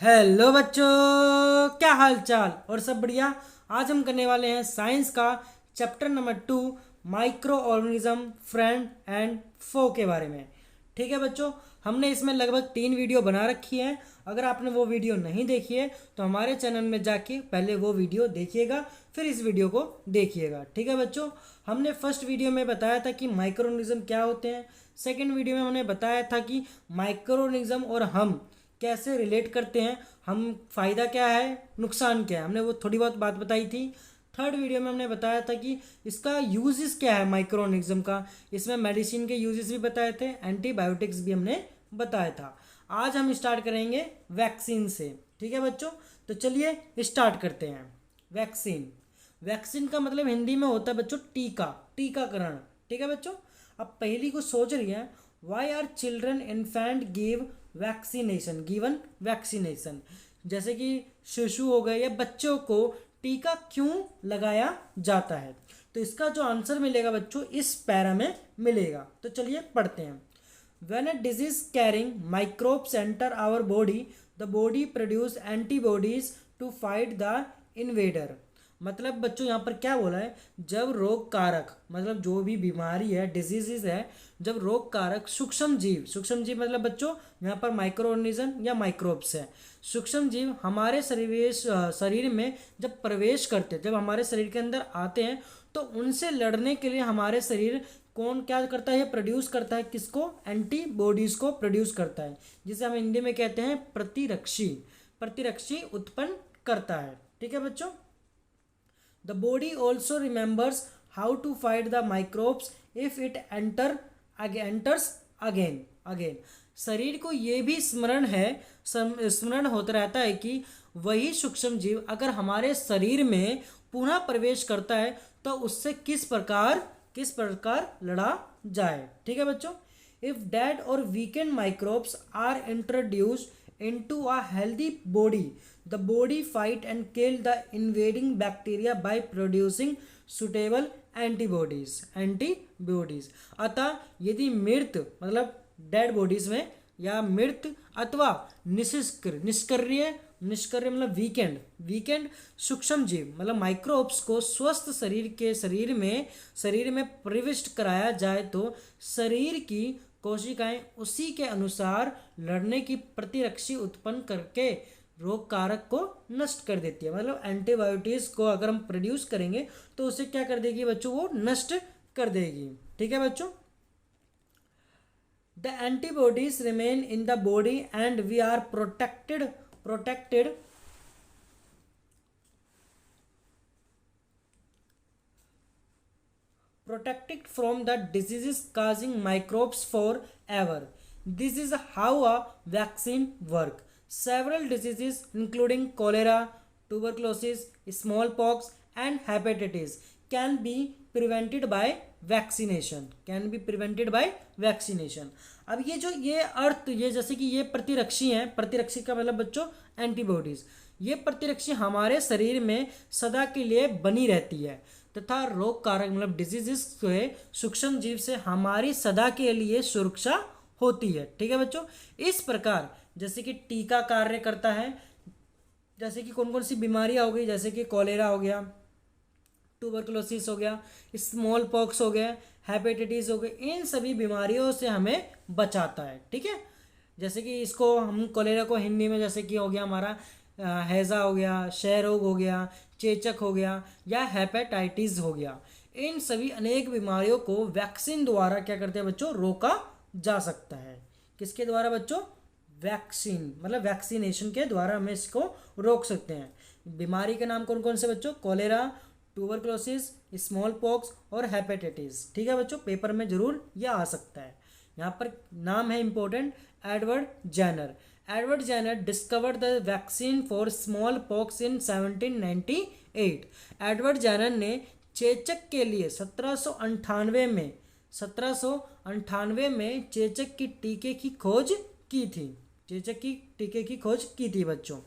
Hello बच्चों, क्या हाल चाल और सब बढ़िया। आज हम करने वाले हैं साइंस का chapter number 2, microorganism friend and foe के बारे में। ठीक है बच्चों, हमने इसमें लगभग 3 वीडियो बना रखी है। अगर आपने वो वीडियो नहीं देखी है तो हमारे चैनल में जाके पहले वो वीडियो देखिएगा, फिर इस वीडियो को देखिएगा। ठीक है बच्चों, हमने फर्स्ट वीडियो में बताया था कि माइक्रो ऑर्गेनिज्म क्या होते हैं। सेकेंड वीडियो में हमने बताया था कि माइक्रो ऑर्गेनिज्म और हम कैसे रिलेट करते हैं, हम फ़ायदा क्या है नुकसान क्या है, हमने वो थोड़ी बहुत बात बताई थी। थर्ड वीडियो में हमने बताया था कि इसका यूजेस क्या है माइक्रो ऑर्गेनिज्म का। इसमें मेडिसिन के यूजेस भी बताए थे, एंटीबायोटिक्स भी हमने बताया था। आज हम स्टार्ट करेंगे वैक्सीन से। ठीक है बच्चों, तो चलिए स्टार्ट करते हैं। वैक्सीन, वैक्सीन का मतलब हिंदी में होता है बच्चों टीका, टीकाकरण। ठीक है बच्चों, अब पहली को सोच रही है, why are children infant give vaccination, given vaccination. जैसे कि शिशु हो गए या बच्चों को टीका क्यों लगाया जाता है, तो इसका जो आंसर मिलेगा बच्चों इस पैरा में मिलेगा। तो चलिए पढ़ते हैं। When a disease carrying microbes enter our body, the body produce antibodies to fight the invader। मतलब बच्चों यहाँ पर क्या बोला है, जब रोग कारक मतलब जो भी बीमारी है, डिजीजेज है, जब रोग कारक सूक्ष्म जीव, सूक्ष्म जीव मतलब बच्चों यहाँ पर माइक्रो ऑर्गेनिज्म या माइक्रोब्स है, सूक्ष्म जीव हमारे शरीर में जब प्रवेश करते हैं, जब हमारे शरीर के अंदर आते हैं, तो उनसे लड़ने के लिए हमारे शरीर कौन क्या करता है, प्रोड्यूस करता है किसको, एंटीबॉडीज को प्रोड्यूस करता है, जिसे हम हिंदी में कहते हैं प्रतिरक्षी, प्रतिरक्षी उत्पन्न करता है। ठीक है बच्चों, the body also remembers how to fight the microbes if it enters again again. शरीर को ये भी स्मरण है, स्मरण होता रहता है कि वही सूक्ष्म जीव अगर हमारे शरीर में पुनः प्रवेश करता है तो उससे किस प्रकार लड़ा जाए। ठीक है बच्चों, if dead or weakened microbes are introduced into a healthy body, the body fight and kill the invading bacteria by producing suitable antibodies. अतः यदि मृत मतलब डेड बॉडीज में या मृत अथवा निष्क्रिय निष्क्रिय मतलब वीकेंड सूक्ष्म जीव मतलब माइक्रोब्स को स्वस्थ शरीर में प्रविष्ट कराया जाए तो शरीर की कोशिकाएं उसी के अनुसार लड़ने की प्रतिरक्षी उत्पन्न करके रोग कारक को नष्ट कर देती है। मतलब एंटीबायोटिक्स को अगर हम प्रोड्यूस करेंगे तो उसे क्या कर देगी बच्चों, वो नष्ट कर देगी। ठीक है बच्चों, the antibodies remain in the body and we are protected from the diseases causing microbes forever. This is how a vaccine work. Several diseases including cholera, tuberculosis, smallpox and hepatitis can be prevented by vaccination। अब ये अर्थ ये जैसे कि ये प्रतिरक्षी हैं, प्रतिरक्षी का मतलब बच्चों एंटीबॉडीज, ये प्रतिरक्षी हमारे शरीर में सदा के लिए बनी रहती है तथा रोग कारक मतलब डिजीजेस से सूक्ष्म जीव से हमारी सदा के लिए सुरक्षा होती है। ठीक है बच्चों, इस प्रकार जैसे कि टीका कार्य करता है, जैसे कि कौन कौन सी बीमारियां हो गई, जैसे कि कॉलेरा हो गया, ट्यूबरकुलोसिस हो गया, स्मॉल पॉक्स हो गया, हेपेटाइटिस हो गई, इन सभी बीमारियों से हमें बचाता है। ठीक है, जैसे कि इसको हम कॉलेरा को हिंदी में जैसे कि हो गया हमारा हैज़ा हो गया, क्षय रोग हो गया, चेचक हो गया या हेपेटाइटिस हो गया, इन सभी अनेक बीमारियों को वैक्सीन द्वारा क्या करते हैं बच्चों, रोका जा सकता है। किसके द्वारा बच्चों, वैक्सीन मतलब वैक्सीनेशन के द्वारा हम इसको रोक सकते हैं। बीमारी के नाम कौन कौन से बच्चों, कॉलेरा, ट्यूबरकुलोसिस, स्मॉल पॉक्स और हेपेटाइटिस। ठीक है बच्चों, पेपर में जरूर यह आ सकता है। यहाँ पर नाम है important, Edward Jenner. Edward Jenner discovered the vaccine for small pox in 1798। Edward Jenner ने चेचक के लिए 1798 में चेचक की टीके की खोज की थी, चेचक की टीके की खोज की थी बच्चों।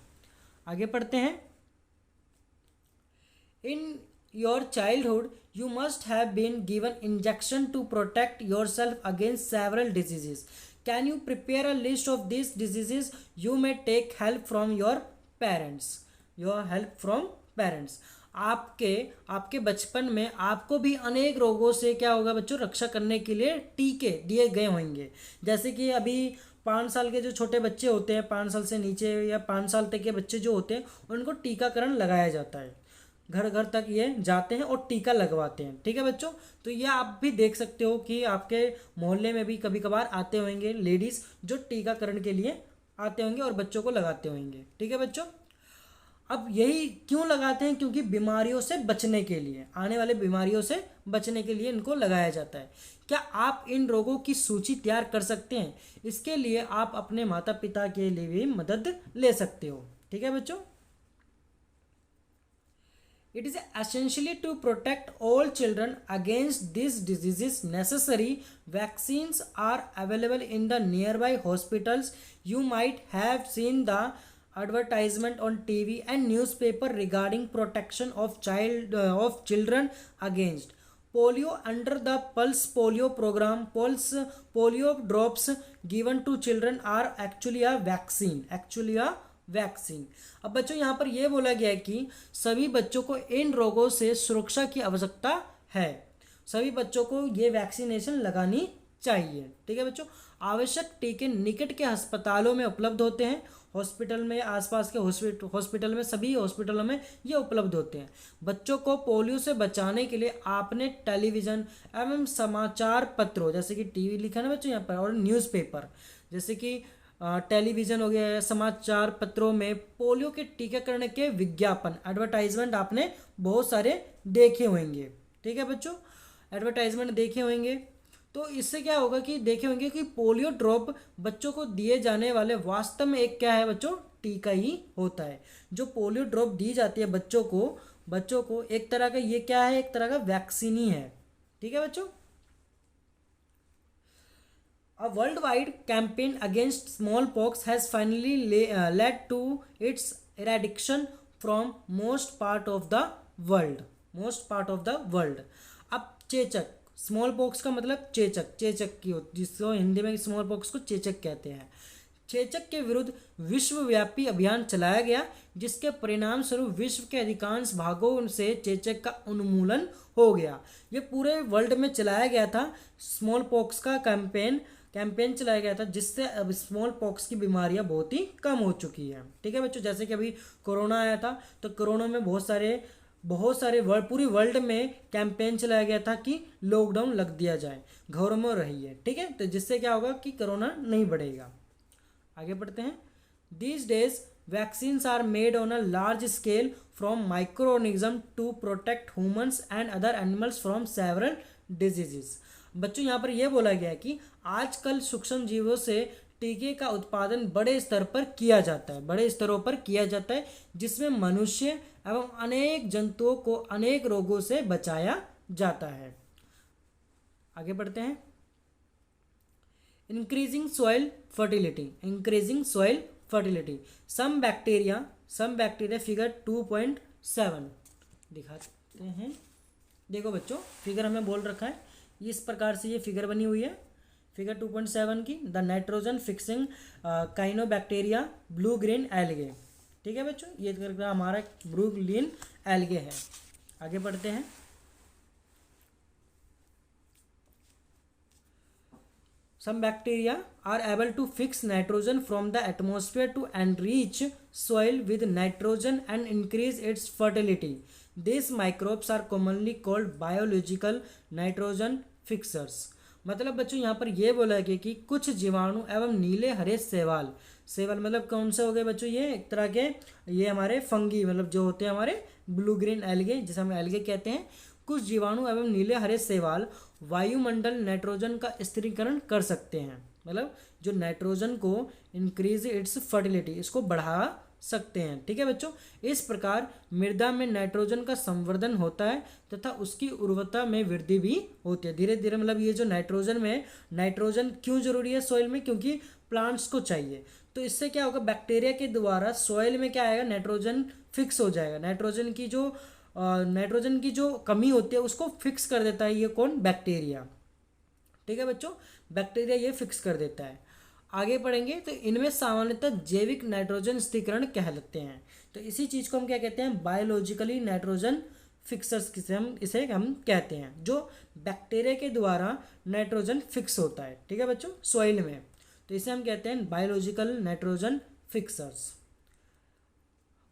आगे पढ़ते हैं। In your childhood you must have been given injection to protect yourself against several diseases। Can you prepare a list of this diseases, you may take help from your parents, your help from parents. आपके आपके बचपन में आपको भी अनेक रोगों से क्या होगा बच्चों, रक्षा करने के लिए टीके दिए गए होंगे। जैसे कि अभी 5 साल के जो छोटे बच्चे होते हैं, 5 साल से नीचे या 5 साल तक के बच्चे जो होते हैं, उनको टीकाकरण लगाया जाता है। घर घर तक ये जाते हैं और टीका लगवाते हैं। ठीक है बच्चों, तो ये आप भी देख सकते हो कि आपके मोहल्ले में भी कभी कभार आते होंगे लेडीज़ जो टीकाकरण के लिए आते होंगे और बच्चों को लगाते होंगे। ठीक है बच्चों, अब यही क्यों लगाते हैं, क्योंकि बीमारियों से बचने के लिए, आने वाले बीमारियों से बचने के लिए इनको लगाया जाता है। क्या आप इन रोगों की सूची तैयार कर सकते हैं? इसके लिए आप अपने माता पिता के लिए भी मदद ले सकते हो। ठीक है बच्चों, it is essentially to protect all children against these diseases. Necessary vaccines are available in the nearby hospitals. You might have seen the advertisement on TV and newspaper regarding protection of children against polio under the pulse polio program. Pulse polio drops given to children are actually a vaccine. अब बच्चों यहाँ पर यह बोला गया है कि सभी बच्चों को इन रोगों से सुरक्षा की आवश्यकता है, सभी बच्चों को ये वैक्सीनेशन लगानी चाहिए। ठीक है बच्चों, आवश्यक टीके निकट के अस्पतालों में उपलब्ध होते हैं, हॉस्पिटल में, आसपास के हॉस्पिटल में, सभी हॉस्पिटलों में ये उपलब्ध होते हैं। बच्चों को पोलियो से बचाने के लिए आपने टेलीविज़न एवं समाचार पत्रों, जैसे कि टीवी लिखा है ना बच्चों यहाँ पर, और न्यूज़पेपर, जैसे कि टेलीविज़न हो गया, समाचार पत्रों में पोलियो के टीकाकरण के विज्ञापन, एडवर्टाइजमेंट आपने बहुत सारे देखे होंगे। ठीक है बच्चों, एडवर्टाइजमेंट देखे होंगे, तो इससे क्या होगा कि देखे होंगे कि पोलियो ड्रॉप बच्चों को दिए जाने वाले वास्तव में एक क्या है बच्चों, टीका ही होता है। जो पोलियो ड्रॉप दी जाती है बच्चों को एक तरह का ये क्या है, एक तरह का वैक्सीन ही है। ठीक है बच्चों, A worldwide campaign against smallpox has finally led to its eradication from most part of the world. अब चेचक, स्मॉल पॉक्स का मतलब चेचक की होती, जिसको हिंदी में स्मॉल पॉक्स को चेचक कहते हैं। चेचक के विरुद्ध विश्वव्यापी अभियान चलाया गया, जिसके परिणाम स्वरूप विश्व के अधिकांश भागों से चेचक का उन्मूलन हो गया। ये पूरे वर्ल्ड में चलाया गया था स्मॉल पॉक्स का कैंपेन चलाया गया था, जिससे अब स्मॉल पॉक्स की बीमारियां बहुत ही कम हो चुकी है। ठीक है बच्चों, जैसे कि अभी कोरोना आया था, तो कोरोना में बहुत सारे पूरी वर्ल्ड में कैंपेन चलाया गया था कि लॉकडाउन लग दिया जाए, घरों में रहिए। ठीक है, तो जिससे क्या होगा कि कोरोना नहीं बढ़ेगा। आगे बढ़ते हैं। These days vaccines are made on a large scale from micro organism to protect humans and other animals from several diseases. बच्चों यहाँ पर यह बोला गया है कि आजकल सूक्ष्म जीवों से टीके का उत्पादन बड़े स्तरों पर किया जाता है, जिसमें मनुष्य एवं अनेक जंतुओं को अनेक रोगों से बचाया जाता है। आगे बढ़ते हैं। Increasing soil fertility. Some bacteria figure 2.7 दिखाते हैं। देखो बच्चों, फिगर हमें बोल रखा है, इस प्रकार से ये फिगर बनी हुई है, फिगर 2.7 की। The nitrogen fixing cyanobacteria blue green algae. ठीक है बच्चों, ये हमारा ब्लू ग्रीन एल्गे है। आगे बढ़ते हैं। Some bacteria are able to fix nitrogen from the atmosphere to enrich soil with nitrogen and increase its fertility. These microbes are commonly called biological nitrogen fixers. मतलब बच्चों यहाँ पर यह बोला गया कि कुछ जीवाणु एवं नीले हरे शैवाल मतलब कौन से हो गए बच्चों, ये एक तरह के ये हमारे फंगी मतलब जो होते हैं हमारे ब्लू ग्रीन एल्गे, जिसे हम एल्गे कहते हैं। कुछ जीवाणु एवं नीले हरे शैवाल वायुमंडल नाइट्रोजन का स्थिरीकरण कर सकते हैं, मतलब जो नाइट्रोजन को इंक्रीज इट्स फर्टिलिटी, इसको बढ़ा सकते हैं। ठीक है बच्चों, इस प्रकार मृदा में नाइट्रोजन का संवर्धन होता है तथा उसकी उर्वरता में वृद्धि भी होती है धीरे धीरे। मतलब ये जो नाइट्रोजन क्यों जरूरी है सॉइल में, क्योंकि प्लांट्स को चाहिए। तो इससे क्या होगा, बैक्टीरिया के द्वारा सॉइल में क्या आएगा, नाइट्रोजन फिक्स हो जाएगा। नाइट्रोजन की जो कमी होती है उसको फिक्स कर देता है ये कौन, बैक्टीरिया। ठीक है बच्चों, बैक्टीरिया ये फिक्स कर देता है। आगे पढ़ेंगे तो इनमें सामान्यतः जैविक नाइट्रोजन स्थिरीकरण कहलाते हैं। तो इसी चीज़ को हम क्या कहते हैं, बायोलॉजिकली नाइट्रोजन फिक्सर्स इसे हम कहते हैं, जो बैक्टीरिया के द्वारा नाइट्रोजन फिक्स होता है, ठीक है बच्चों, सॉइल में। तो इसे हम कहते हैं बायोलॉजिकल नाइट्रोजन फिक्सर्स।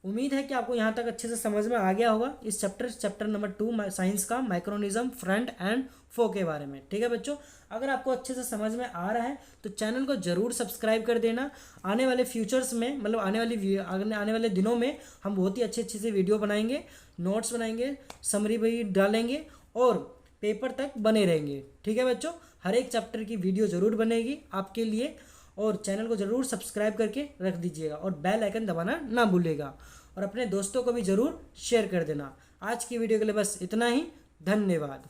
उम्मीद है कि आपको यहाँ तक अच्छे से समझ में आ गया होगा इस चैप्टर नंबर 2 साइंस का माइक्रोनिज्म, फ्रंट एंड फो के बारे में, ठीक है बच्चों। अगर आपको अच्छे से समझ में आ रहा है तो चैनल को जरूर सब्सक्राइब कर देना। आने वाले फ्यूचर्स में, मतलब आने वाले दिनों में हम बहुत ही अच्छे से वीडियो बनाएंगे, नोट्स बनाएंगे, समरी भी डालेंगे और पेपर तक बने रहेंगे, ठीक है बच्चों। हर एक चैप्टर की वीडियो ज़रूर बनेगी आपके लिए, और चैनल को ज़रूर सब्सक्राइब करके रख दीजिएगा और बेल आइकन दबाना ना भूलिएगा, और अपने दोस्तों को भी ज़रूर शेयर कर देना। आज की वीडियो के लिए बस इतना ही, धन्यवाद।